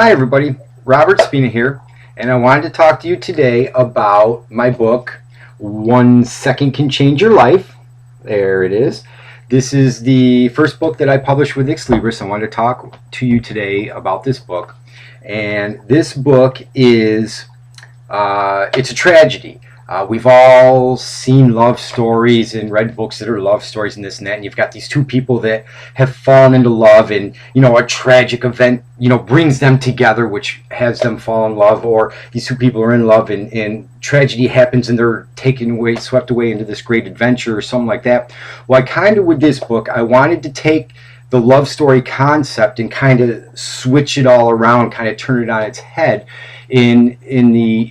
Hi everybody, Robert Spina here, and I wanted to talk to you today about my book, 1 Second Can Change Your Life. There it is. This is the first book that I published with Ex Libris. I wanted to talk to you today about this book. And this book is, it's a tragedy. We've all seen love stories and read books that are love stories and this and that, and you've got these two people that have fallen into love, and a tragic event brings them together, which has them fall in love, or these two people are in love and tragedy happens and they're swept away into this great adventure or something like that. Well, with this book, I wanted to take the love story concept and kind of switch it all around, kind of turn it on its head. In the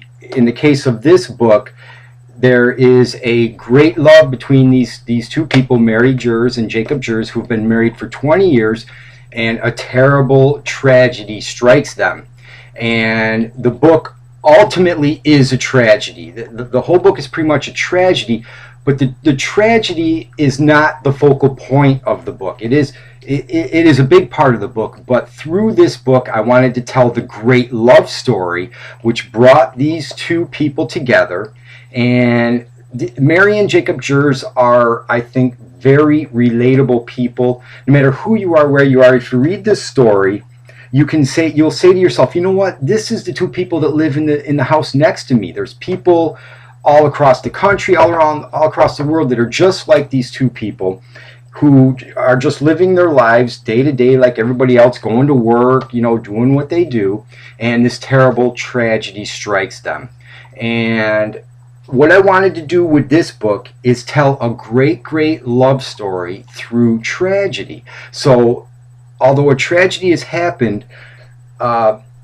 case of this book, there is a great love between these two people, Mary Jers and Jacob Jers, who've been married for 20 years, and a terrible tragedy strikes them. And the book ultimately is a tragedy. The whole book is pretty much a tragedy, but the tragedy is not the focal point of the book. It is a big part of the book, but through this book I wanted to tell the great love story which brought these two people together. And Mary and Jacob Jers are, I think, very relatable people. No matter who you are, where you are, if you read this story, you'll say to yourself, you know what, this is the two people that live in the house next to me. There's people all across the country, all across the world, that are just like these two people, who are just living their lives day to day like everybody else, going to work, doing what they do, and this terrible tragedy strikes them. And what I wanted to do with this book is tell a great love story through tragedy. So although a tragedy has happened,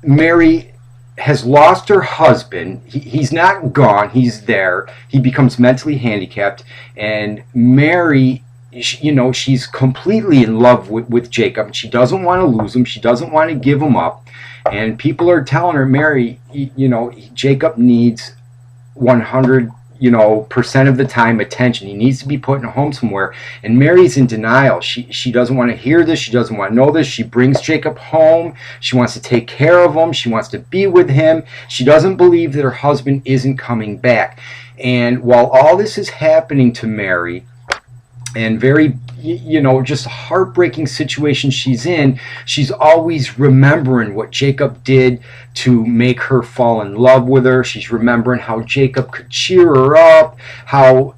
Mary has lost her husband. He's not gone, he's there. He becomes mentally handicapped, and Mary, she's completely in love with Jacob. She doesn't want to lose him. She doesn't want to give him up. And people are telling her, Mary, Jacob needs 100% of the time attention. He needs to be put in a home somewhere. And Mary's in denial. She doesn't want to hear this. She doesn't want to know this. She brings Jacob home. She wants to take care of him. She wants to be with him. She doesn't believe that her husband isn't coming back. And while all this is happening to Mary, and very, just a heartbreaking situation she's in, she's always remembering what Jacob did to make her fall in love with her. She's remembering how Jacob could cheer her up, how,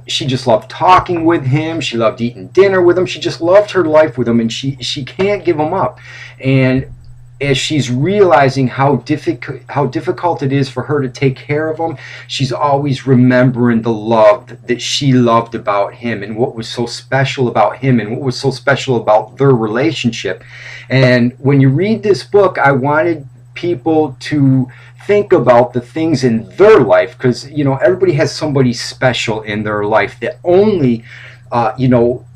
she just loved talking with him. She loved eating dinner with him. She just loved her life with him, and she can't give him up. And as she's realizing how difficult it is for her to take care of him, she's always remembering the love that she loved about him, and what was so special about him, and what was so special about their relationship. And when you read this book, I wanted people to think about the things in their life, because everybody has somebody special in their life that only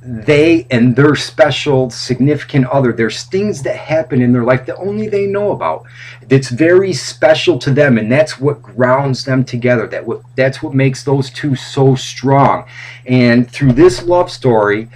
they and their special significant other, there's things that happen in their life that only they know about, that's very special to them, and that's what grounds them together. That's what makes those two so strong. And through this love story,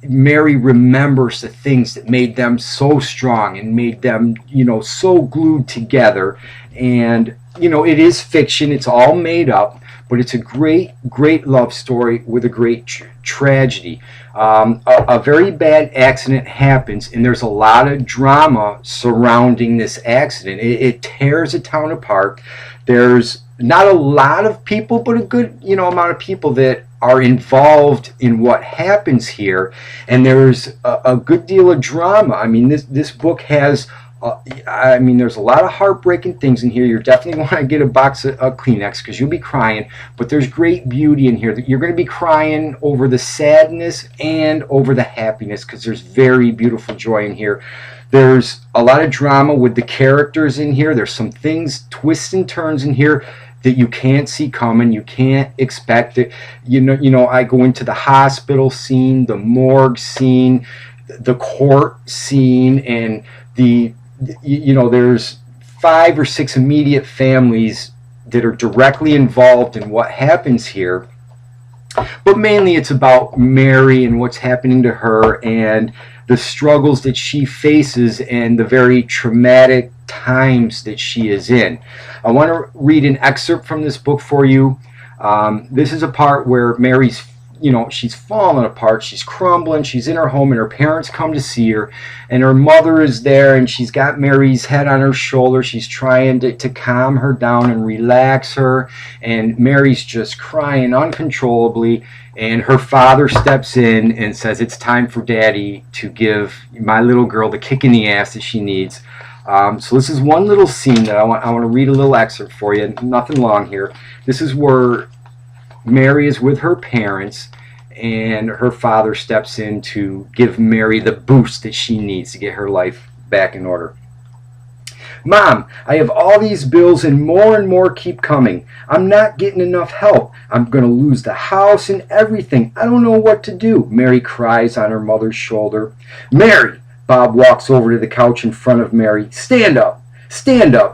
Mary remembers the things that made them so strong and made them so glued together. And it is fiction, it's all made up, but it's a great love story with a great tragedy. A very bad accident happens, and there's a lot of drama surrounding this accident. It tears a town apart. There's not a lot of people, but a good amount of people that are involved in what happens here, and there's a good deal of drama. I mean, this book has there's a lot of heartbreaking things in here. You definitely want to get a box of Kleenex, because you'll be crying, but there's great beauty in here. You're going to be crying over the sadness and over the happiness, because there's very beautiful joy in here. There's a lot of drama with the characters in here. There's some things, twists and turns in here that you can't see coming. You can't expect it. I go into the hospital scene, the morgue scene, the court scene, and there's 5 or 6 immediate families that are directly involved in what happens here. But mainly it's about Mary and what's happening to her, and the struggles that she faces and the very traumatic times that she is in. I want to read an excerpt from this book for you. This is a part where Mary's, she's falling apart, she's crumbling, she's in her home, and her parents come to see her, and her mother is there, and she's got Mary's head on her shoulder. She's trying to calm her down and relax her, and Mary's just crying uncontrollably, and her father steps in and says, it's time for Daddy to give my little girl the kick in the ass that she needs. So this is one little scene that I want to read a little excerpt for you. Nothing long here. This is where Mary is with her parents, and her father steps in to give Mary the boost that she needs to get her life back in order. Mom, I have all these bills and more keep coming. I'm not getting enough help. I'm going to lose the house and everything. I don't know what to do, Mary cries on her mother's shoulder. Mary! Bob walks over to the couch in front of Mary. Stand up,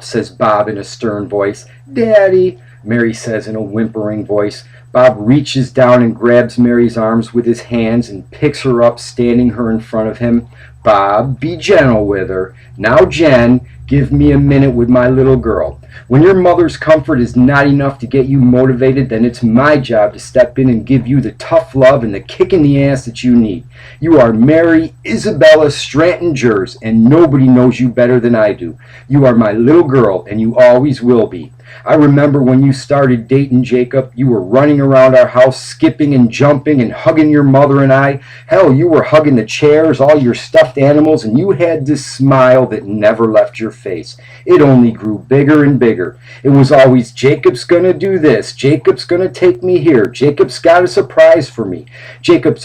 says Bob in a stern voice. Daddy, Mary says in a whimpering voice. Bob reaches down and grabs Mary's arms with his hands and picks her up, standing her in front of him. Bob, be gentle with her. Now, Jen, give me a minute with my little girl. When your mother's comfort is not enough to get you motivated, then it's my job to step in and give you the tough love and the kick in the ass that you need. You are Mary Isabella Stratton Jers, and nobody knows you better than I do. You are my little girl, and you always will be. I remember when you started dating Jacob, you were running around our house, skipping and jumping and hugging your mother and I. Hell, you were hugging the chairs, all your stuffed animals, and you had this smile that never left your face. It only grew bigger and bigger. It was always, Jacob's gonna do this, Jacob's gonna take me here, Jacob's got a surprise for me. Jacob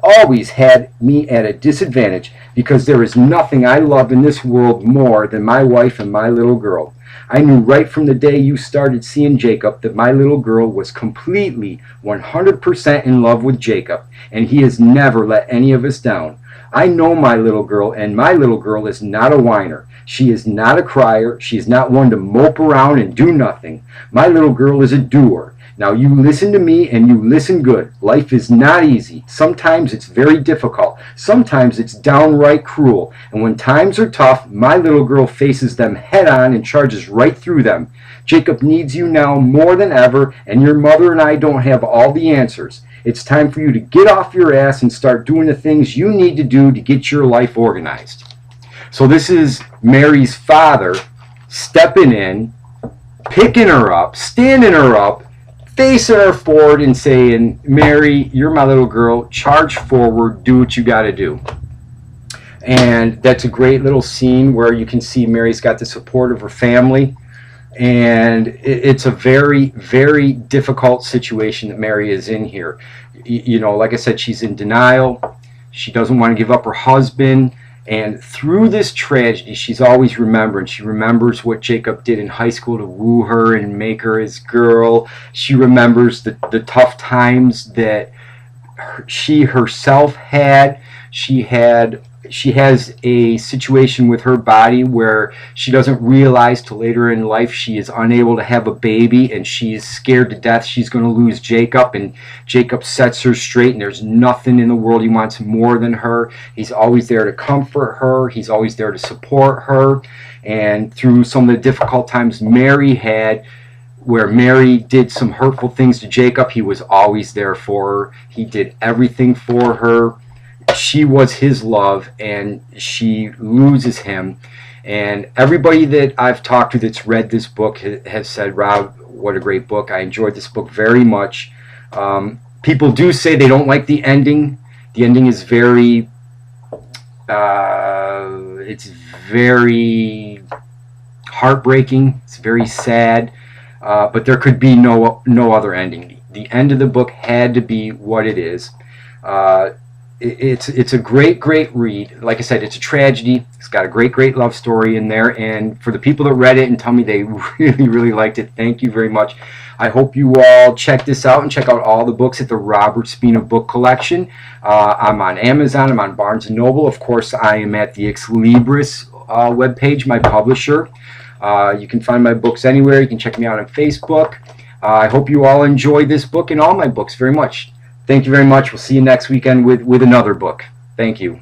always had me at a disadvantage because there is nothing I love in this world more than my wife and my little girl. I knew right from the day you started seeing Jacob that my little girl was completely 100% in love with Jacob, and he has never let any of us down. I know my little girl, and my little girl is not a whiner. She is not a crier. She is not one to mope around and do nothing. My little girl is a doer. Now you listen to me, and you listen good. Life is not easy. Sometimes it's very difficult. Sometimes it's downright cruel. And when times are tough, my little girl faces them head on and charges right through them. Jacob needs you now more than ever, and your mother and I don't have all the answers. It's time for you to get off your ass and start doing the things you need to do to get your life organized. So this is Mary's father stepping in, picking her up, standing her up, facing her forward and saying, Mary, you're my little girl, charge forward, do what you got to do. And that's a great little scene where you can see Mary's got the support of her family. And it's a very, very difficult situation that Mary is in here. Like I said, she's in denial. She doesn't want to give up her husband. And through this tragedy, she's always remembering. She remembers what Jacob did in high school to woo her and make her his girl. She remembers the tough times that she herself had. She has a situation with her body where she doesn't realize till later in life she is unable to have a baby, and she's scared to death she's going to lose Jacob, and Jacob sets her straight, and there's nothing in the world he wants more than her. He's always there to comfort her. He's always there to support her. And through some of the difficult times Mary had, where Mary did some hurtful things to Jacob, he was always there for her. He did everything for her. She was his love, and she loses him. And everybody that I've talked to that's read this book has said, Rob, what a great book. I enjoyed this book very much. People do say they don't like the ending. The ending is very, it's very heartbreaking. It's very sad. But there could be no other ending. The end of the book had to be what it is. It's a great read. Like I said, it's a tragedy. It's got a great love story in there. And for the people that read it and tell me they really liked it, thank you very much. I hope you all check this out and check out all the books at the Robert Spina Book Collection. I'm on Amazon. I'm on Barnes & Noble. Of course, I am at the Ex Libris webpage, my publisher. You can find my books anywhere. You can check me out on Facebook. I hope you all enjoy this book and all my books very much. Thank you very much. We'll see you next weekend with another book. Thank you.